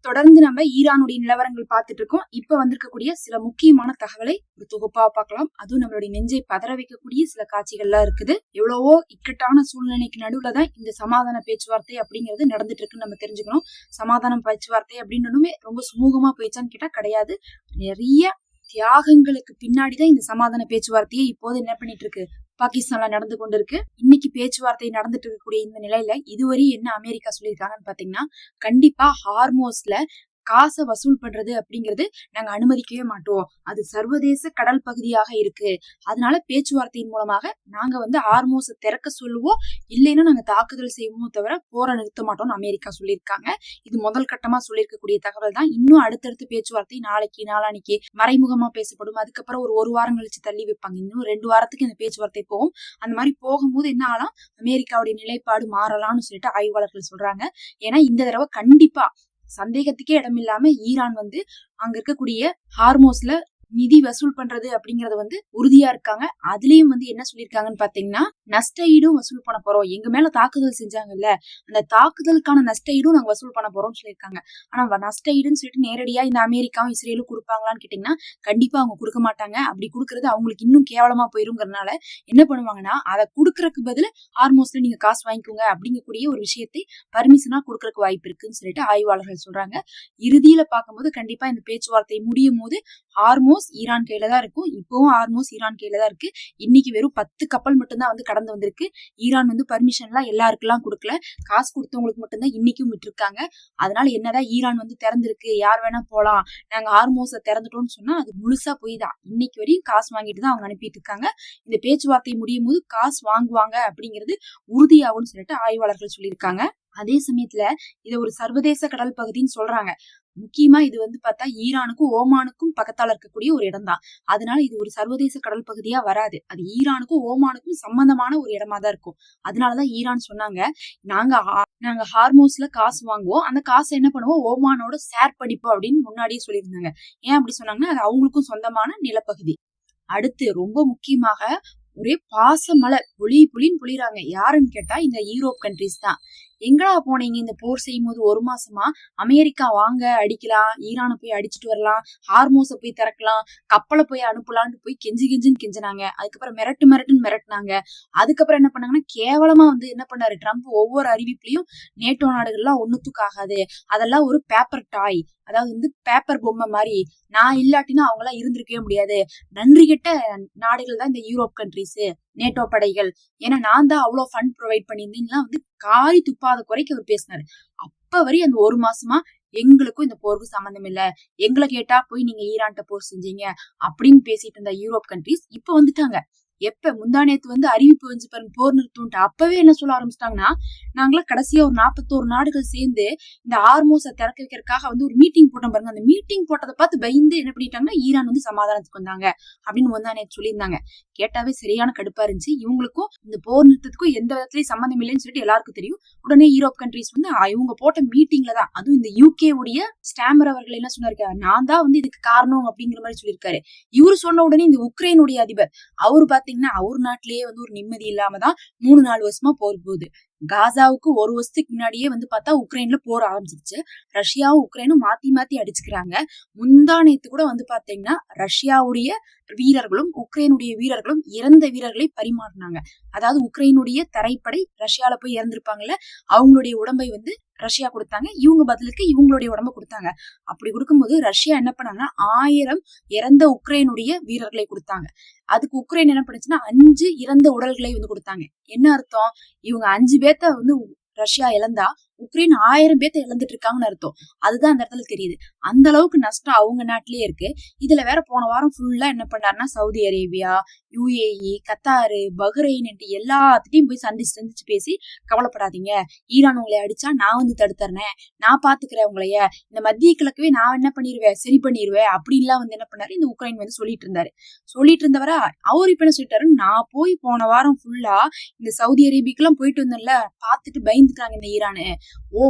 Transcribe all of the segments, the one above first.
தொடர்ந்து நம்ம ஈரானுடைய நிலவரங்கள் பார்த்துட்டு இருக்கோம். இப்ப வந்திருக்கக்கூடிய சில முக்கியமான தகவலை ஒரு தொகுப்பா பார்க்கலாம். அதுவும் நம்மளுடைய நெஞ்சை பதற வைக்கக்கூடிய சில காட்சிகள்லாம் இருக்குது. எவ்வளவோ இக்கட்டான சூழ்நிலைக்கு நடுவுல தான் இந்த சமாதான பேச்சுவார்த்தை அப்படிங்கிறது நடந்துட்டு இருக்குன்னு நம்ம தெரிஞ்சுக்கணும். சமாதான பேச்சுவார்த்தை அப்படின்னு ரொம்ப சுமூகமா போயிடுச்சான்னு கேட்டா கிடையாது. நிறைய தியாகங்களுக்கு பின்னாடிதான் இந்த சமாதான பேச்சுவார்த்தையை இப்போது என்ன பண்ணிட்டு இருக்கு, பாகிஸ்தான்ல நடந்து கொண்டு இருக்கு. இன்னைக்கு பேச்சுவார்த்தை நடந்துட்டு இருக்கக்கூடிய இந்த நிலையில இதுவரை என்ன அமெரிக்கா சொல்லியிருக்காங்கன்னு பாத்தீங்கன்னா, கண்டிப்பா ஹார்மோஸ்ல காசை வசூல் பண்றது அப்படிங்கிறது நாங்க அனுமதிக்கவே மாட்டோம். அது சர்வதேச கடல் பகுதியாக இருக்கு. அதனால பேச்சுவார்த்தையின் மூலமாக நாங்க ஹார்மோஸை திறக்க சொல்லுவோம், இல்லைன்னா நாங்க தாக்குதல் செய்வோமோ தவிர போரை நிறுத்த மாட்டோம்னு அமெரிக்கா சொல்லியிருக்காங்க. இது முதல் கட்டமா சொல்லியிருக்கக்கூடிய தகவல் தான். இன்னும் அடுத்தடுத்து பேச்சுவார்த்தை நாளைக்கு நாளானிக்கு மறைமுகமா பேசப்படும். அதுக்கப்புறம் ஒரு வாரம் கழிச்சு தள்ளி வைப்பாங்க. இன்னும் 2 வாரத்துக்கு இந்த பேச்சுவார்த்தை போகும். அந்த மாதிரி போகும்போது என்ன ஆகலாம், அமெரிக்காவுடைய நிலைப்பாடு மாறலாம்னு சொல்லிட்டு ஆய்வாளர்கள் சொல்றாங்க. ஏன்னா இந்த தடவை கண்டிப்பா சந்தேகத்துக்கே இடம் இல்லாம ஈரான் அங்க இருக்கக்கூடிய ஹார்மோஸ்ல நிதி வசூல் பண்றது அப்படிங்கறது உறுதியா இருக்காங்க. அதுலயும் என்ன சொல்லிருக்காங்கன்னு பாத்தீங்கன்னா, நஷ்ட ஈடும் வசூல் பண்ண போறோம். எங்க மேல தாக்குதல் செஞ்சாங்கல்ல, அந்த தாக்குதலுக்கான நஷ்ட ஈடும் நாங்க வசூல் பண்ண போறோம்னு சொல்லியிருக்காங்க. ஆனா நஷ்ட ஈடுன்னு சொல்லிட்டு நேரடியா இந்த அமெரிக்காவும் இஸ்ரேலும் கொடுப்பாங்களான்னு கேட்டீங்கன்னா கண்டிப்பா அவங்க கொடுக்க மாட்டாங்க. அப்படி கொடுக்கறது அவங்களுக்கு இன்னும் கேவலமா போயிருங்கிறதுனால என்ன பண்ணுவாங்கன்னா, அதை கொடுக்கறதுக்கு பதில் ஹார்மோஸ்ல நீங்க காசு வாங்கிக்கோங்க அப்படிங்கக்கூடிய ஒரு விஷயத்தை பர்மிஷனா கொடுக்கறதுக்கு வாய்ப்பு இருக்குன்னு சொல்லிட்டு ஆய்வாளர்கள் சொல்றாங்க. இறுதியில பார்க்கும்போது கண்டிப்பா இந்த பேச்சுவார்த்தை முடியும் போது ஹார்மோஸ் ஈரான் கையில தான் இருக்கும். இப்பவும் ஹார்மோஸ் ஈரான் கையில தான் இருக்கு. இன்னைக்கு வெறும் 10 கப்பல் மட்டும்தான் கடந்து வந்திருக்கு. ஈரான் பர்மிஷன் எல்லாம் எல்லாருக்கெல்லாம் கொடுக்கல, காசு கொடுத்தவங்களுக்கு மட்டும்தான் இன்னைக்கும் விட்டுருக்காங்க. அதனால என்னதான் ஈரான் திறந்திருக்கு, யார் வேணா போலாம், நாங்க ஹார்மோஸை திறந்துட்டோம்னு சொன்னா அது முழுசா போய் தான். இன்னைக்கு வரையும் காசு வாங்கிட்டு தான் அவங்க அனுப்பிட்டு இருக்காங்க. இந்த பேச்சுவார்த்தை முடியும் போது காசு வாங்குவாங்க அப்படிங்கிறது உறுதியாகும்னு சொல்லிட்டு ஆய்வாளர்கள் சொல்லியிருக்காங்க. அதே சமயத்துல இதை ஒரு சர்வதேச கடல் பகுதின்னு சொல்றாங்க. முக்கியமா இது பார்த்தா ஈரானுக்கும் ஓமானுக்கும் பக்கத்தால இருக்கக்கூடிய ஒரு இடம் தான். அதனால இது ஒரு சர்வதேச கடல் பகுதியா வராது. அது ஈரானுக்கும் ஓமானுக்கும் சம்பந்தமான ஒரு இடமா தான் இருக்கும். அதனாலதான் ஈரான் சொன்னாங்க, நாங்க ஹார்மோஸ்ல காசு வாங்குவோம், அந்த காசை என்ன பண்ணுவோம், ஓமானோட ஷேர் பண்ணிப்போம் அப்படின்னு முன்னாடியே சொல்லியிருந்தாங்க. ஏன் அப்படி சொன்னாங்கன்னா, அது அவங்களுக்கும் சொந்தமான நிலப்பகுதி. அடுத்து ரொம்ப முக்கியமாக ஒரே பாச மழை புளின்னு பொழிறாங்க. யாருன்னு கேட்டா இந்த யூரோப் கண்ட்ரிஸ் தான். எங்கடா போனீங்க இந்த போர் செய்யும் போது 1 மாசமா, அமெரிக்கா வாங்க அடிக்கலாம், ஈரானை போய் அடிச்சுட்டு வரலாம், ஹார்மோஸை போய் திறக்கலாம், கப்பலை போய் அனுப்பலான்னு போய் கெஞ்சின்னு கெஞ்சினாங்க. அதுக்கப்புறம் மிரட்டுன்னு மிரட்டினாங்க. அதுக்கப்புறம் என்ன பண்ணாங்கன்னா, கேவலமா என்ன பண்ணாரு ட்ரம்ப், ஒவ்வொரு அறிவிப்புலயும் நேட்டோ நாடுகள்லாம் ஒண்ணுத்துக்கு ஆகாது, அதெல்லாம் ஒரு பேப்பர் டாய், அதாவது பேப்பர் பொம்மை மாதிரி, நான் இல்லாட்டினா அவங்களாம் இருந்திருக்கவே முடியாது, நன்றி கெட்ட நாடுகள் தான் இந்த யூரோப் கண்ட்ரிஸ், நேட்டோ படைகள், ஏன்னா நான் தான் அவ்வளவு ஃபண்ட் ப்ரொவைட் பண்ணியிருந்தேன் காரி துப்பாத குறைக்கு அவர் பேசினாரு. அப்ப வரை அந்த 1 மாசமா எங்களுக்கும் இந்த போருக்கு சம்பந்தம் இல்ல, எங்களை கேட்டா போய் நீங்க ஈரான்ட்ட போர் செஞ்சீங்க அப்படின்னு பேசிட்டு இருந்த யூரோப் கண்ட்ரிஸ் இப்ப வந்துட்டாங்க. எப்ப முந்தானேத்து அறிவிப்பு வந்து பாருங்க போர் நிறுத்தம்ட்டு, அப்பவே என்ன சொல்ல ஆரம்பிச்சிட்டாங்கன்னா, நாங்களாம் கடைசியா ஒரு 41 நாடுகள் சேர்ந்து இந்த ஹார்மோஸை திறக்க வைக்கிறதுக்காக ஒரு மீட்டிங் போட்டோம் பாருங்க. அந்த மீட்டிங் போட்டதை பார்த்து பயந்து என்ன பண்ணிட்டாங்கன்னா, ஈரான் சமாதானத்துக்கு வந்தாங்க அப்படின்னு முந்தானேத்து சொல்லியிருந்தாங்க. கேட்டாவே சரியான கடுப்பா இருந்துச்சு. இவங்களுக்கும் இந்த போர் நிறுத்தத்துக்கும் எந்த விதத்திலயும் சம்பந்தம் இல்லைன்னு சொல்லிட்டு எல்லாருக்கும் தெரியும். உடனே யூரோப் கண்ட்ரிஸ் இவங்க போட்ட மீட்டிங்ல தான், அதுவும் இந்த யூகே உடைய ஸ்டாம்பர் அவர்கள் என்ன சொன்னாரு, நான் தான் இதுக்கு காரணம் அப்படிங்கிற மாதிரி சொல்லியிருக்காரு. இவரு சொன்ன உடனே இந்த உக்ரைனுடைய அதிபர் அவரு பாத்தீங்கன்னா, அவர் நாட்டிலேயே ஒரு நிம்மதி இல்லாம தான் 3-4 வருஷமா போர் போகுது. காசாவுக்கு 1 வருஷத்துக்கு முன்னாடியே பார்த்தா உக்ரைன்ல போர் ஆரம்பிச்சிருச்சு. ரஷ்யாவும் உக்ரைனும் மாத்தி அடிச்சுக்கிறாங்க. முந்தானேத்து கூட பாத்தீங்கன்னா ரஷ்யாவுடைய வீரர்களும் உக்ரைனுடைய வீரர்களும் இறந்த வீரர்களை பரிமாறினாங்க. அதாவது உக்ரைனுடைய தரைப்படை ரஷ்யால போய் இறந்திருப்பாங்கல்ல, அவங்களுடைய உடம்பை ரஷ்யா கொடுத்தாங்க, இவங்க பதிலுக்கு இவங்களுடைய உடம்ப கொடுத்தாங்க. அப்படி கொடுக்கும்போது ரஷ்யா என்ன பண்ணாங்கன்னா 1000 இறந்த உக்ரைனுடைய வீரர்களை கொடுத்தாங்க. அதுக்கு உக்ரைன் என்ன பண்ணுச்சுன்னா 5 இறந்த உடல்களை கொடுத்தாங்க. என்ன அர்த்தம், இவங்க 5 பேத்த ரஷ்யா இழந்தா உக்ரைன் 1000 பேத்த இழந்துட்டு இருக்காங்கன்னு அர்த்தம். அதுதான் அந்த இடத்துல தெரியுது. அந்த அளவுக்கு நஷ்டம் அவங்க நாட்டிலேயே இருக்கு. இதுல வேற போன வாரம் ஃபுல்லா என்ன பண்ணாருன்னா, Saudi Arabia, UAE, Qatar, Bahrain எல்லாத்திட்டையும் போய் சந்திச்சு பேசி, கவலைப்படாதீங்க, ஈரான் உங்களை அடிச்சா நான் தடுத்துறேன், நான் பாத்துக்கிறேன் உங்களைய, இந்த மத்திய கிழக்கவே நான் என்ன பண்ணிருவேன், சரி பண்ணிருவேன் அப்படின்லாம் என்ன பண்ணாரு இந்த உக்ரைன் சொல்லிட்டு இருந்தாரு. சொல்லிட்டு இருந்தவரா அவர் இப்ப என்ன சொல்லிட்டாரு, நான் போய் போன வாரம் ஃபுல்லா இந்த சவுதி அரேபியாக்கெல்லாம் போயிட்டு வந்தேன்ல, பாத்துட்டு பயந்துட்டாங்க இந்த ஈரானு,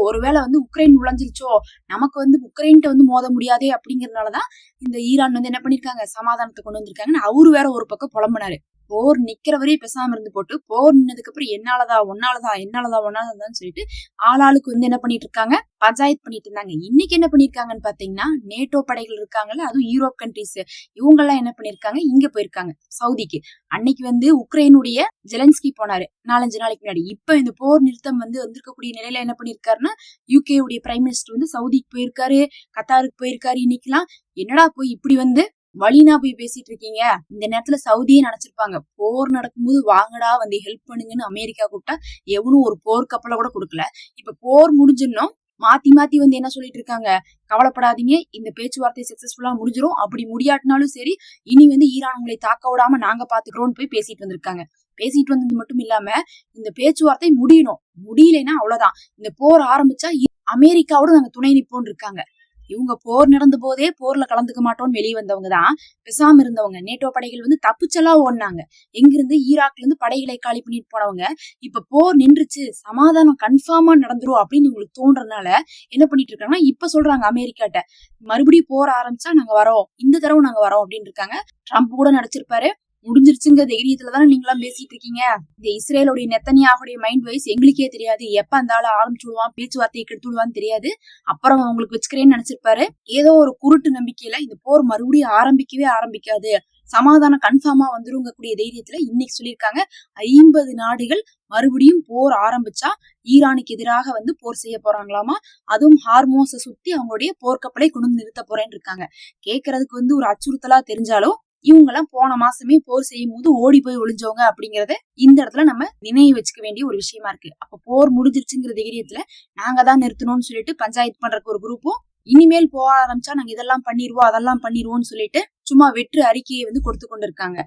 ஒருவேளை வந்து உக்ரைன் நுழைஞ்சிருச்சோ, நமக்கு வந்து உக்ரைன்ட்ட வந்து மோத முடியாதே அப்படிங்கறதுனாலதான் இந்த ஈரான் வந்து என்ன பண்ணிருக்காங்க, சமாதானத்தை கொண்டு வந்திருக்காங்கன்னு அவரு வேற ஒரு பக்கம் புலம்புனாரு. போர் நிக்கிற வரையும் பேசாம இருந்து போட்டு, போர் நின்னதுக்கு அப்புறம் ஒன்னாலதான் சொல்லிட்டு ஆளாளுக்கு வந்து என்ன பண்ணிட்டு இருக்காங்க, பஞ்சாயத்து பண்ணிட்டு இருந்தாங்க. இன்னைக்கு என்ன பண்ணிருக்காங்கன்னு பாத்தீங்கன்னா, நேட்டோ படைகள் இருக்காங்கல்ல, அதுவும் யூரோப் கண்ட்ரிஸ், இவங்க எல்லாம் என்ன பண்ணிருக்காங்க, இங்க போயிருக்காங்க சவுதிக்கு. அன்னைக்கு வந்து உக்ரைனுடைய ஜெலன்ஸ்கி போனாரு 4-5 நாளைக்கு முன்னாடி. இப்ப இந்த போர் நிறுத்தம் வந்து வந்திருக்கக்கூடிய நிலையில என்ன பண்ணிருக்காருன்னா, யூகே உடைய பிரைம் மினிஸ்டர் வந்து சவுதிக்கு போயிருக்காரு, கத்தாருக்கு போயிருக்காரு. இன்னைக்கெல்லாம் என்னடா போய் இப்படி வந்து வழினா போய் பேசிட்டு இருக்கீங்க. இந்த நேரத்துல சவுதியே நினைச்சிருப்பாங்க, போர் நடக்கும்போது வாங்கடா வந்து ஹெல்ப் பண்ணுங்கன்னு அமெரிக்கா கூப்பிட்டா எவனும் ஒரு போர் கப்பலை கூட கொடுக்கல. இப்ப போர் முடிஞ்சிடணும், மாத்தி வந்து என்ன சொல்லிட்டு இருக்காங்க, கவலைப்படாதீங்க, இந்த பேச்சுவார்த்தை சக்சஸ்ஃபுல்லா முடிஞ்சிரும், அப்படி முடியாட்டினாலும் சரி, இனி வந்து ஈரான் உங்களை தாக்க விடாம நாங்க பாத்துக்கிறோம்னு போய் பேசிட்டு வந்திருக்காங்க. பேசிட்டு வந்தது மட்டும் இல்லாம இந்த பேச்சுவார்த்தை முடியணும், முடியலைன்னா அவ்வளவுதான், இந்த போர் ஆரம்பிச்சா அமெரிக்காவோட நாங்க துணை நிப்போம் இருக்காங்க. இவங்க போர் நடந்த போதே போர்ல கலந்துக்க மாட்டோம்னு வெளியே வந்தவங்க தான் பேசாம இருந்தவங்க. நேட்டோ படைகள் வந்து தப்பிச்செல்லாம் ஓடினாங்க, எங்கிருந்து ஈராக்ல இருந்து படைகளை காலி பண்ணிட்டு போனவங்க. இப்ப போர் நின்றுச்சு, சமாதானம் கன்ஃபார்மா நடந்துரும் அப்படின்னு உங்களுக்கு தோன்றதுனால என்ன பண்ணிட்டு இருக்காங்கன்னா, இப்ப சொல்றாங்க அமெரிக்காட்ட, மறுபடியும் போர் ஆரம்பிச்சா நாங்க வரோம், இந்த தடவை நாங்க வரோம் அப்படின்னு இருக்காங்க. ட்ரம்ப் கூட நடிச்சிருப்பாரு, முடிஞ்சிருச்சுங்க தைரியத்துலதானே நீங்களாம் பேசிட்டு இருக்கீங்க. இந்த இஸ்ரேலுடைய நெத்தனியாகுடைய மைண்ட் வைஸ் எங்களுக்கே தெரியாது, எப்ப அந்த ஆளு ஆரம்பிச்சு விடுவான், பேச்சுவார்த்தையை கெடுத்து விடுவான்னு தெரியாது, அப்புறம் உங்களுக்கு வச்சுக்கிறேன்னு நினைச்சிருப்பாரு. ஏதோ ஒரு குருட்டு நம்பிக்கையில இந்த போர் மறுபடியும் ஆரம்பிக்கவே ஆரம்பிக்காது, சமாதானம் கன்ஃபார்மா வந்துருங்கக்கூடிய தைரியத்துல இன்னைக்கு சொல்லியிருக்காங்க, 50 நாடுகள் மறுபடியும் போர் ஆரம்பிச்சா ஈரானுக்கு எதிராக வந்து போர் செய்ய போறாங்களாமா. அதுவும் ஹார்மோஸை சுத்தி அவங்களுடைய போர்க்கப்பலை கொண்டு நிறுத்த போறேன்னு இருக்காங்க. கேட்கறதுக்கு வந்து ஒரு அச்சுறுத்தலா தெரிஞ்சாலும் இவங்க எல்லாம் போன மாசமே போர் செய்யும் போது ஓடி போய் ஒளிஞ்சவங்க அப்படிங்கறத இந்த இடத்துல நம்ம நினைவு வச்சுக்க வேண்டிய ஒரு விஷயமா இருக்கு. அப்ப போர் முடிஞ்சிருச்சுங்கிற தைரியத்துல நாங்க தான் நிறுத்தணும்னு சொல்லிட்டு பஞ்சாயத்து பண்றதுக்கு ஒரு குரூப்பும், இனிமேல் போக ஆரம்பிச்சா நாங்க இதெல்லாம் பண்ணிடுவோம் அதெல்லாம் பண்ணிடுவோம்னு சொல்லிட்டு சும்மா வெற்று அறிக்கையை வந்து கொடுத்து கொண்டு இருக்காங்க.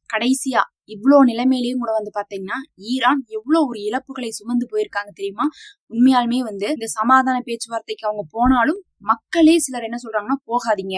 கடைசியா இவ்வளவு நிலைமையிலயும் கூட வந்து பாத்தீங்கன்னா, ஈரான் எவ்வளவு ஒரு இழப்புகளை சுமந்து போயிருக்காங்க தெரியுமா. உண்மையாலுமே வந்து இந்த சமாதான பேச்சுவார்த்தைக்கு அவங்க போனாலும் மக்களே சிலர் என்ன சொல்றாங்கன்னா, போகாதீங்க,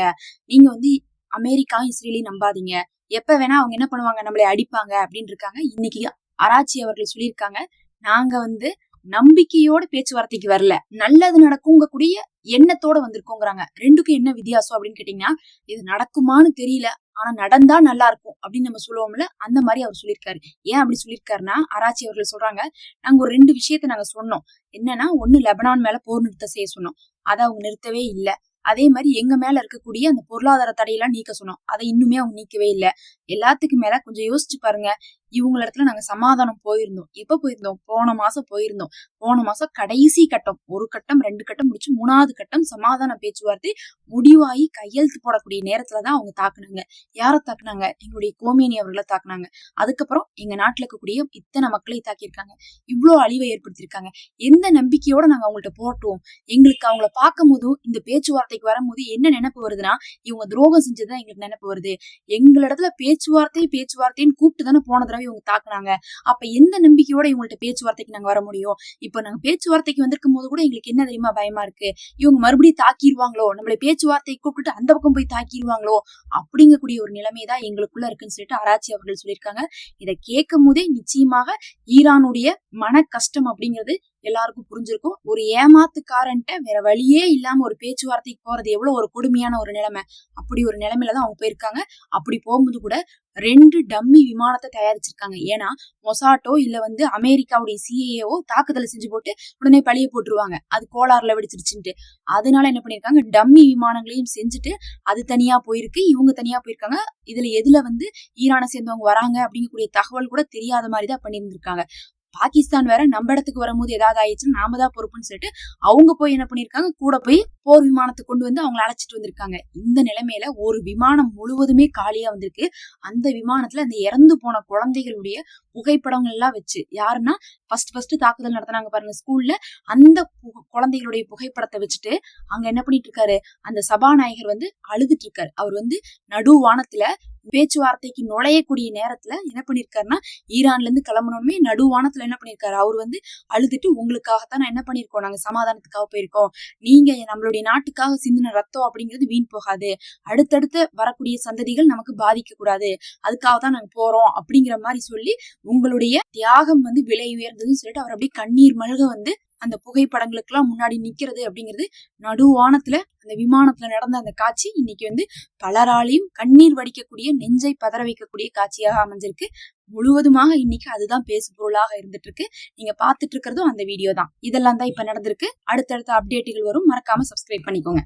நீங்க வந்து அமெரிக்காவும் இஸ்ரேலையும் நம்பாதீங்க, எப்ப வேணா அவங்க என்ன பண்ணுவாங்க, நம்மளை அடிப்பாங்க அப்படின்னு இருக்காங்க. இன்னைக்கு ஆராய்ச்சி அவர்கள் சொல்லியிருக்காங்க, நாங்க வந்து நம்பிக்கையோட பேச்சுவார்த்தைக்கு வரல, நல்லது நடக்குங்க கூடிய எண்ணத்தோட வந்திருக்கோங்கிறாங்க. ரெண்டுக்கும் என்ன வித்தியாசம் அப்படின்னு கேட்டீங்கன்னா, இது நடக்குமான்னு தெரியல, ஆனா நடந்தா நல்லா இருக்கும் அப்படின்னு நம்ம சொல்லுவோம்ல, அந்த மாதிரி அவர் சொல்லியிருக்காரு. ஏன் அப்படி சொல்லியிருக்காருன்னா, ஆராய்ச்சி அவர்கள் சொல்றாங்க, நாங்க ஒரு 2 விஷயத்த நாங்க சொன்னோம். என்னன்னா, ஒண்ணு லெபனான் மேல போர் நிறுத்தம் செய்ய சொன்னோம், அதை அவங்க நிறுத்தவே இல்லை. அதே மாதிரி எங்க மேல இருக்கக்கூடிய அந்த பொருளாதார தடையெல்லாம் நீக்க சொன்னோம், அதை இன்னுமே அவங்க நீக்கவே இல்லை. எல்லாத்துக்கும் மேல கொஞ்சம் யோசிச்சு பாருங்க, இவங்க இடத்துல நாங்க சமாதானம் போயிருந்தோம். எப்ப போயிருந்தோம், போன மாசம் போயிருந்தோம். போன மாசம் கடைசி கட்டம், 1 கட்டம் 2 கட்டம் முடிச்சு 3வது கட்டம் சமாதான பேச்சுவார்த்தை முடிவாகி கையெழுத்து போடக்கூடிய நேரத்துலதான் அவங்க தாக்குனாங்க. யார தாக்குனாங்க, எங்களுடைய கோமேனி அவர்களை தாக்குனாங்க. அதுக்கப்புறம் எங்க நாட்டுல இருக்கக்கூடிய இத்தனை மக்களை தாக்கியிருக்காங்க, இவ்வளவு அழிவை ஏற்படுத்தியிருக்காங்க. எந்த நம்பிக்கையோட நாங்க அவங்கள்ட்ட போட்டோம், எங்களுக்கு அவங்கள பார்க்கும் போதும் இந்த பேச்சுவார்த்தைக்கு வரும்போது என்ன நினைப்பு வருதுன்னா, இவங்க துரோகம் செஞ்சதுதான் எங்களுக்கு நினைப்பு வருது. எங்களிடத்துல பேச்சுவார்த்தைன்னு கூப்பிட்டு தானே போன தடவை இவங்க தாக்குனாங்க, அப்ப எந்த நம்பிக்கையோட இவங்கள்ட்ட பேச்சுவார்த்தைக்கு நாங்க வர முடியும். இப்ப நாங்க பேச்சுவார்த்தைக்கு வந்திருக்கும் போது கூட எங்களுக்கு என்ன தெரியுமா பயமா இருக்கு, இவங்க மறுபடியும் தாக்கிடுவாங்களோ, நம்மளை பேச்சுவார்த்தை கூப்பிட்டு அந்த பக்கம் போய் தாக்கிடுவாங்களோ அப்படிங்கக்கூடிய ஒரு நிலைமைதான் எங்களுக்குள்ள இருக்குன்னு சொல்லிட்டு ஆராய்ச்சி அவர்கள் சொல்லியிருக்காங்க. இதை கேட்கும் போதே நிச்சயமாக ஈரானுடைய மன கஷ்டம் அப்படிங்கிறது எல்லாருக்கும் புரிஞ்சிருக்கும். ஒரு ஏமாத்துக்காரன்ட்ட வேற வழியே இல்லாம ஒரு பேச்சுவார்த்தைக்கு போறது எவ்வளவு ஒரு கொடுமையான ஒரு நிலைமை, அப்படி ஒரு நிலைமையிலதான் அவங்க போயிருக்காங்க. அப்படி போகும்போது கூட 2 டம்மி விமானத்தை தயாரிச்சிருக்காங்க. ஏன்னா மொசாட்டோ இல்ல வந்து அமெரிக்காவுடைய சிஐஏவோ தாக்குதலை செஞ்சு போட்டு உடனே பழிய போட்டுருவாங்க, அது கோளாறுல வெடிச்சிருச்சுட்டு. அதனால என்ன பண்ணிருக்காங்க, டம்மி விமானங்களையும் செஞ்சுட்டு அது தனியா போயிருக்கு, இவங்க தனியா போயிருக்காங்க. இதுல எதுல வந்து ஈரானை சேர்ந்தவங்க வராங்க அப்படிங்கக்கூடிய தகவல் கூட தெரியாத மாதிரிதான் பண்ணியிருந்திருக்காங்க. பாகிஸ்தான் வேற நம்ம இடத்துக்கு வரும்போது ஏதாவது ஆயிடுச்சுன்னா நாம தான் பொறுப்புன்னு சொல்லிட்டு அவங்க போய் என்ன பண்ணிருக்காங்க, கூட போய் போர் விமானத்தை கொண்டு வந்து அவங்களை அழைச்சிட்டு வந்திருக்காங்க. இந்த நிலைமையில ஒரு விமானம் முழுவதுமே காலியா வந்திருக்கு. அந்த விமானத்துல அந்த இறந்து போன குழந்தைகளுடைய புகைப்படங்கள் எல்லாம் வச்சு, யாருன்னா ஃபர்ஸ்ட் தாக்குதல் நடத்தினாங்க பாருங்க ஸ்கூல்ல, அந்த குழந்தைகளுடைய புகைப்படத்தை வச்சுட்டு அங்க என்ன பண்ணிட்டு இருக்காரு, அந்த சபாநாயகர் வந்து அழுதுட்டு இருக்காரு. அவர் வந்து நடுவானத்துல பேச்சுவார்த்தைக்கு நுழையக்கூடிய நேரத்துல என்ன பண்ணிருக்காருன்னா, ஈரான்ல இருந்து கிளம்பணுமே நடுவானத்துல என்ன பண்ணிருக்காரு, அவர் வந்து அழுதுட்டு, உங்களுக்காகத்தான் நான் என்ன பண்ணிருக்கோம், நாங்க சமாதானத்துக்காக போயிருக்கோம், நீங்க நம்மளுடைய நாட்டுக்காக சிந்தின ரத்தம் அப்படிங்கிறது வீண் போகாது, அடுத்தடுத்து வரக்கூடிய சந்ததிகள் நமக்கு பாதிக்க கூடாது, அதுக்காக தான் நாங்க போறோம் அப்படிங்கிற மாதிரி சொல்லி, உங்களுடைய தியாகம் வந்து விலை உயர்ந்ததுன்னு சொல்லிட்டு அவர் அப்படியே கண்ணீர் மல்க வந்து அந்த புகைப்படங்களுக்கெல்லாம் முன்னாடி நிக்கிறது அப்படிங்கிறது நடுவானத்துல அந்த விமானத்துல நடந்த அந்த காட்சி இன்னைக்கு வந்து பலராலையும் கண்ணீர் வடிக்கக்கூடிய, நெஞ்சை பதற வைக்கக்கூடிய காட்சியாக அமைஞ்சிருக்கு. முழுவதுமாக இன்னைக்கு அதுதான் பேசு பொருளாக இருந்துட்டு இருக்கு. நீங்க பாத்துட்டு இருக்கிறதும் அந்த வீடியோ தான். இதெல்லாம் தான் இப்ப நடந்திருக்கு. அடுத்தடுத்த அப்டேட்டுகள் வரும். மறக்காம சப்ஸ்கிரைப் பண்ணிக்கோங்க.